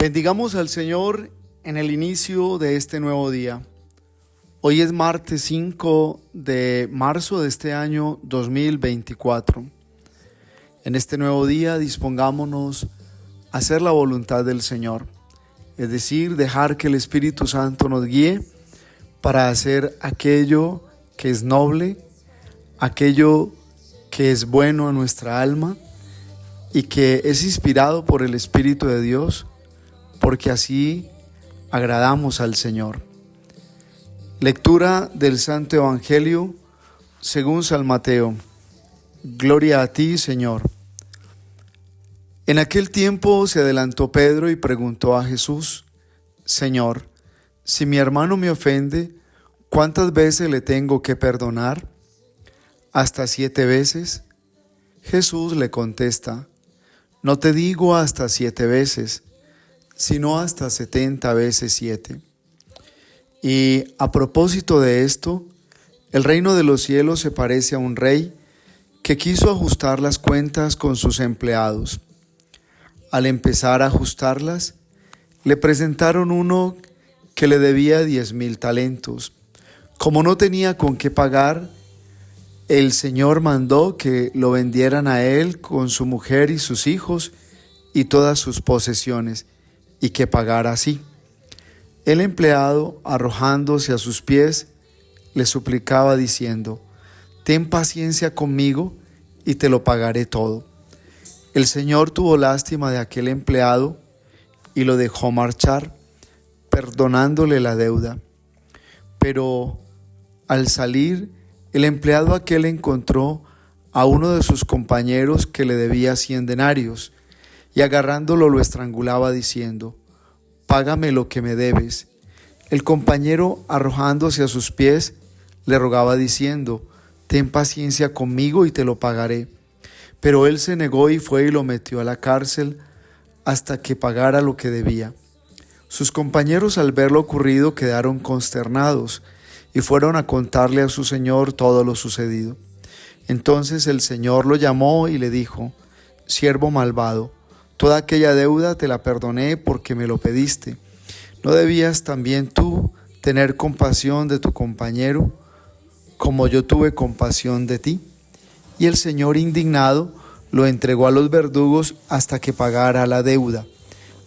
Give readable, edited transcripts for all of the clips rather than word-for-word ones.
Bendigamos al Señor en el inicio de este nuevo día. Hoy es martes 5 de marzo de este año 2024. En este nuevo día dispongámonos a hacer la voluntad del Señor, es decir, dejar que el Espíritu Santo nos guíe para hacer aquello que es noble, aquello que es bueno a nuestra alma y que es inspirado por el Espíritu de Dios, porque así agradamos al Señor. Lectura del Santo Evangelio según San Mateo. Gloria a ti, Señor. En aquel tiempo se adelantó Pedro y preguntó a Jesús: Señor, si mi hermano me ofende, ¿cuántas veces le tengo que perdonar? ¿Hasta 7 veces? Jesús le contesta: No te digo hasta 7 veces, sino hasta 70 veces 7. Y a propósito de esto, el reino de los cielos se parece a un rey que quiso ajustar las cuentas con sus empleados. Al empezar a ajustarlas, le presentaron uno que le debía 10,000 talentos. Como no tenía con qué pagar, el Señor mandó que lo vendieran a él con su mujer y sus hijos y todas sus posesiones, y que pagara así. El empleado, arrojándose a sus pies, le suplicaba diciendo: Ten paciencia conmigo y te lo pagaré todo. El Señor tuvo lástima de aquel empleado y lo dejó marchar, perdonándole la deuda. Pero al salir, el empleado aquel encontró a uno de sus compañeros que le debía 100 denarios, y agarrándolo lo estrangulaba diciendo: Págame lo que me debes. El compañero, arrojándose a sus pies, le rogaba diciendo: Ten paciencia conmigo y te lo pagaré. Pero él se negó y fue y lo metió a la cárcel hasta que pagara lo que debía. Sus compañeros, al ver lo ocurrido, quedaron consternados y fueron a contarle a su señor todo lo sucedido. Entonces el Señor lo llamó y le dijo: Siervo malvado, toda aquella deuda te la perdoné porque me lo pediste. ¿No debías también tú tener compasión de tu compañero, como yo tuve compasión de ti? Y el Señor, indignado, lo entregó a los verdugos hasta que pagara la deuda.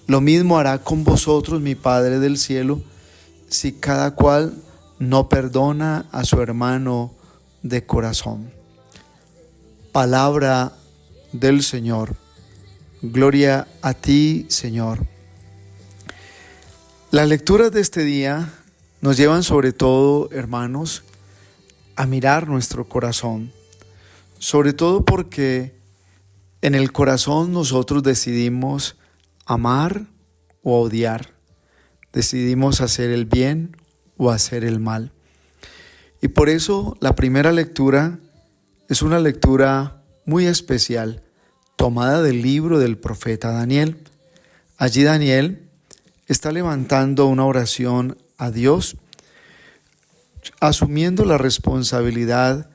Lo mismo hará con vosotros mi Padre del cielo, si cada cual no perdona a su hermano de corazón. Palabra del Señor. Gloria a ti, Señor. Las lecturas de este día nos llevan sobre todo, hermanos, a mirar nuestro corazón. Sobre todo porque en el corazón nosotros decidimos amar o odiar. Decidimos hacer el bien o hacer el mal. Y por eso la primera lectura es una lectura muy especial, tomada del libro del profeta Daniel. Allí Daniel está levantando una oración a Dios, asumiendo la responsabilidad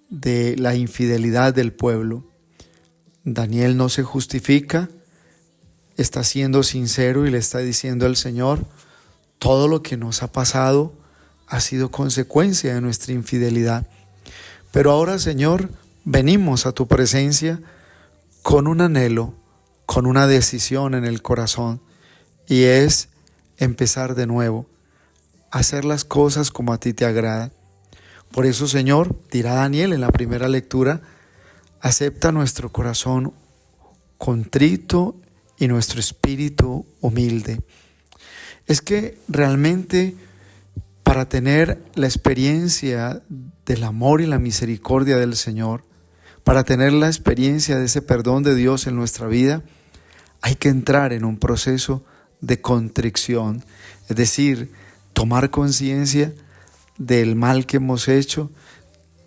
de la infidelidad del pueblo. Daniel no se justifica, está siendo sincero y le está diciendo al Señor: todo lo que nos ha pasado ha sido consecuencia de nuestra infidelidad. Pero ahora, Señor, venimos a tu presencia con un anhelo, con una decisión en el corazón, y es empezar de nuevo, hacer las cosas como a ti te agrada. Por eso, Señor, dirá Daniel en la primera lectura: acepta nuestro corazón contrito y nuestro espíritu humilde. Es que realmente, para tener la experiencia del amor y la misericordia del Señor, para tener la experiencia de ese perdón de Dios en nuestra vida, hay que entrar en un proceso de contrición, es decir, tomar conciencia del mal que hemos hecho,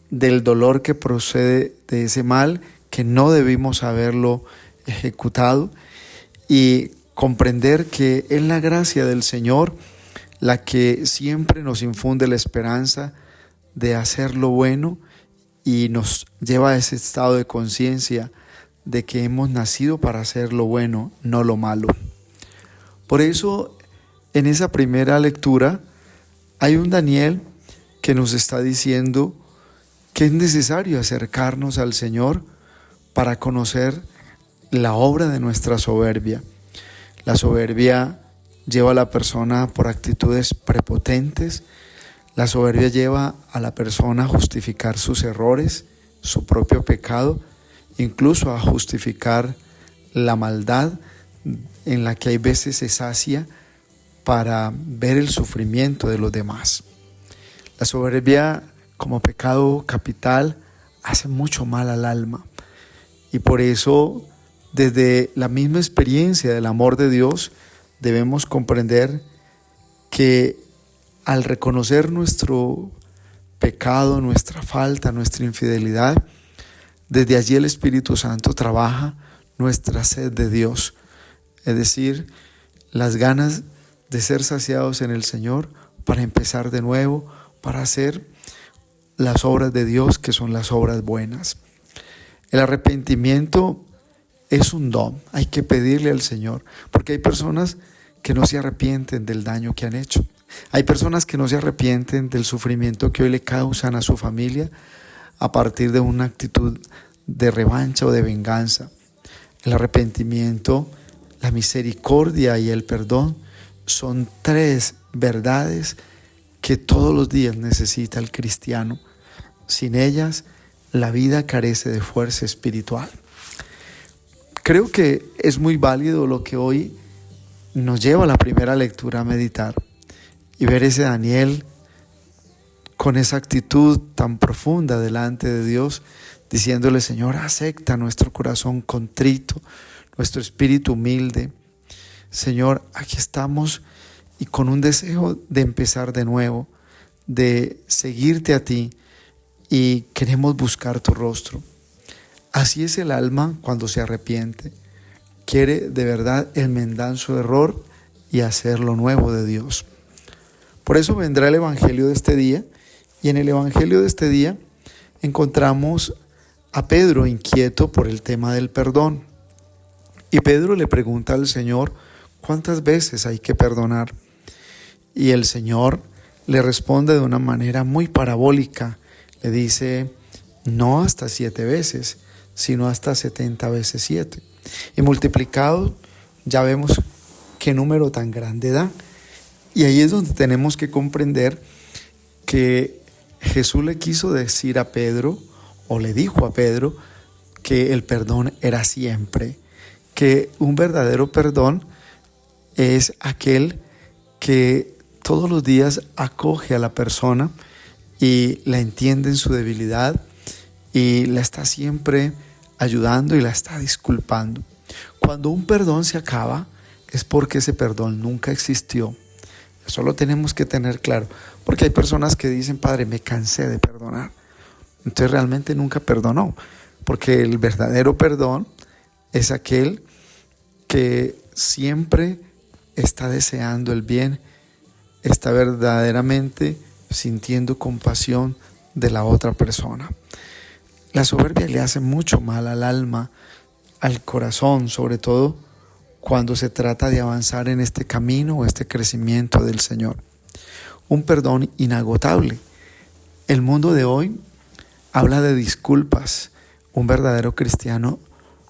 del dolor que procede de ese mal, que no debimos haberlo ejecutado, y comprender que es la gracia del Señor la que siempre nos infunde la esperanza de hacer lo bueno y nos lleva a ese estado de conciencia de que hemos nacido para hacer lo bueno, no lo malo. Por eso, en esa primera lectura, hay un Daniel que nos está diciendo que es necesario acercarnos al Señor para conocer la obra de nuestra soberbia. La soberbia lleva a la persona por actitudes prepotentes. La soberbia lleva a la persona a justificar sus errores, su propio pecado, incluso a justificar la maldad en la que hay veces se sacia para ver el sufrimiento de los demás. La soberbia como pecado capital hace mucho mal al alma, y por eso desde la misma experiencia del amor de Dios debemos comprender que al reconocer nuestro pecado, nuestra falta, nuestra infidelidad, desde allí el Espíritu Santo trabaja nuestra sed de Dios, es decir, las ganas de ser saciados en el Señor para empezar de nuevo, para hacer las obras de Dios, que son las obras buenas. El arrepentimiento es un don, hay que pedirle al Señor, porque hay personas que no se arrepienten del daño que han hecho. Hay personas que no se arrepienten del sufrimiento que hoy le causan a su familia a partir de una actitud de revancha o de venganza. El arrepentimiento, la misericordia y el perdón son tres verdades que todos los días necesita el cristiano. Sin ellas, la vida carece de fuerza espiritual. Creo que es muy válido lo que hoy nos lleva a la primera lectura a meditar y ver ese Daniel con esa actitud tan profunda delante de Dios, diciéndole: Señor, acepta nuestro corazón contrito, nuestro espíritu humilde. Señor, aquí estamos y con un deseo de empezar de nuevo, de seguirte a ti, y queremos buscar tu rostro. Así es el alma cuando se arrepiente. Quiere de verdad enmendar su error y hacer lo nuevo de Dios. Por eso vendrá el Evangelio de este día, y en el Evangelio de este día encontramos a Pedro inquieto por el tema del perdón. Y Pedro le pregunta al Señor: ¿cuántas veces hay que perdonar? Y el Señor le responde de una manera muy parabólica. Le dice: no hasta 7 veces, sino hasta 70 veces 7. Y multiplicado, ya vemos qué número tan grande da. Y ahí es donde tenemos que comprender que Jesús le quiso decir a Pedro, o le dijo a Pedro, que el perdón era siempre, que un verdadero perdón es aquel que todos los días acoge a la persona y la entiende en su debilidad y la está siempre ayudando y la está disculpando. Cuando un perdón se acaba, es porque ese perdón nunca existió. Eso lo tenemos que tener claro, porque hay personas que dicen: Padre, me cansé de perdonar. Entonces realmente nunca perdonó, porque el verdadero perdón es aquel que siempre está deseando el bien, está verdaderamente sintiendo compasión de la otra persona. La soberbia le hace mucho mal al alma, al corazón, sobre todo cuando se trata de avanzar en este camino o este crecimiento del Señor. Un perdón inagotable. El mundo de hoy habla de disculpas. Un verdadero cristiano,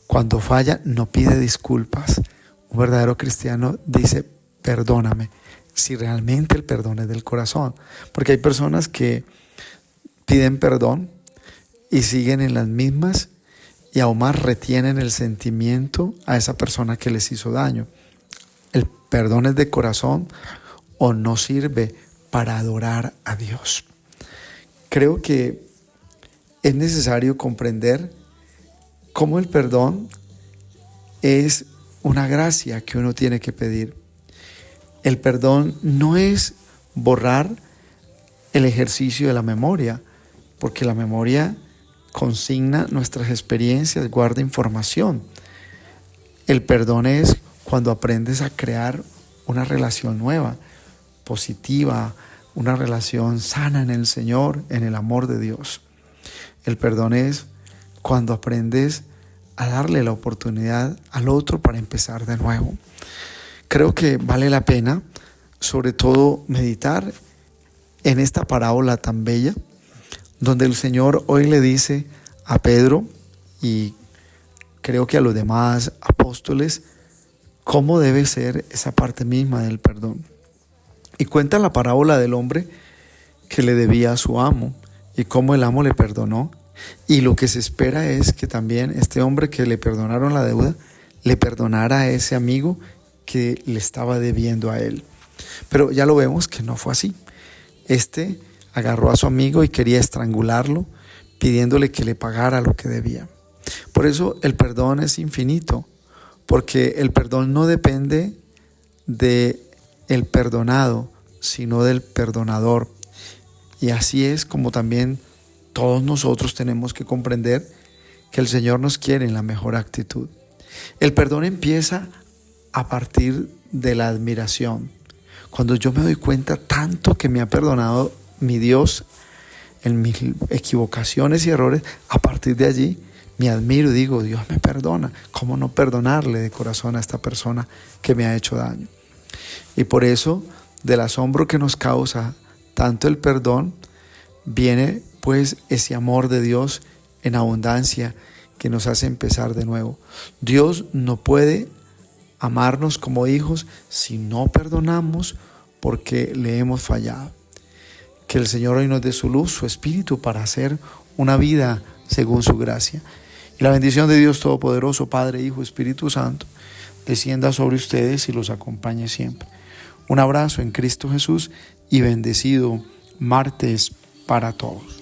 cuando falla, no pide disculpas. Un verdadero cristiano dice: perdóname, si realmente el perdón es del corazón. Porque hay personas que piden perdón y siguen en las mismas, y aún más retienen el sentimiento a esa persona que les hizo daño. El perdón es de corazón o no sirve para adorar a Dios. Creo que es necesario comprender cómo el perdón es una gracia que uno tiene que pedir. El perdón no es borrar el ejercicio de la memoria, porque la memoria consigna nuestras experiencias, guarda información. El perdón es cuando aprendes a crear una relación nueva, positiva, una relación sana en el Señor, en el amor de Dios. El perdón es cuando aprendes a darle la oportunidad al otro para empezar de nuevo. creo que vale la pena, sobre todo, meditar en esta parábola tan bella, donde el Señor hoy le dice a Pedro y creo que a los demás apóstoles cómo debe ser esa parte misma del perdón. Y cuenta la parábola del hombre que le debía a su amo y cómo el amo le perdonó. Y lo que se espera es que también este hombre que le perdonaron la deuda, le perdonara a ese amigo que le estaba debiendo a él. Pero ya lo vemos que no fue así. Este agarró a su amigo y quería estrangularlo, pidiéndole que le pagara lo que debía. Por eso el perdón es infinito, porque el perdón no depende del perdonado, sino del perdonador. Y así es como también todos nosotros tenemos que comprender que el Señor nos quiere en la mejor actitud. El perdón empieza a partir de la admiración. Cuando yo me doy cuenta tanto que me ha perdonado mi Dios en mis equivocaciones y errores, a partir de allí me admiro y digo, Dios me perdona. ¿Cómo no perdonarle de corazón a esta persona que me ha hecho daño? Y por eso, del asombro que nos causa tanto el perdón, viene pues ese amor de Dios en abundancia que nos hace empezar de nuevo. Dios no puede amarnos como hijos si no perdonamos porque le hemos fallado. Que el Señor hoy nos dé su luz, su espíritu para hacer una vida según su gracia. Y la bendición de Dios Todopoderoso, Padre, Hijo, Espíritu Santo, descienda sobre ustedes y los acompañe siempre. Un abrazo en Cristo Jesús y bendecido martes para todos.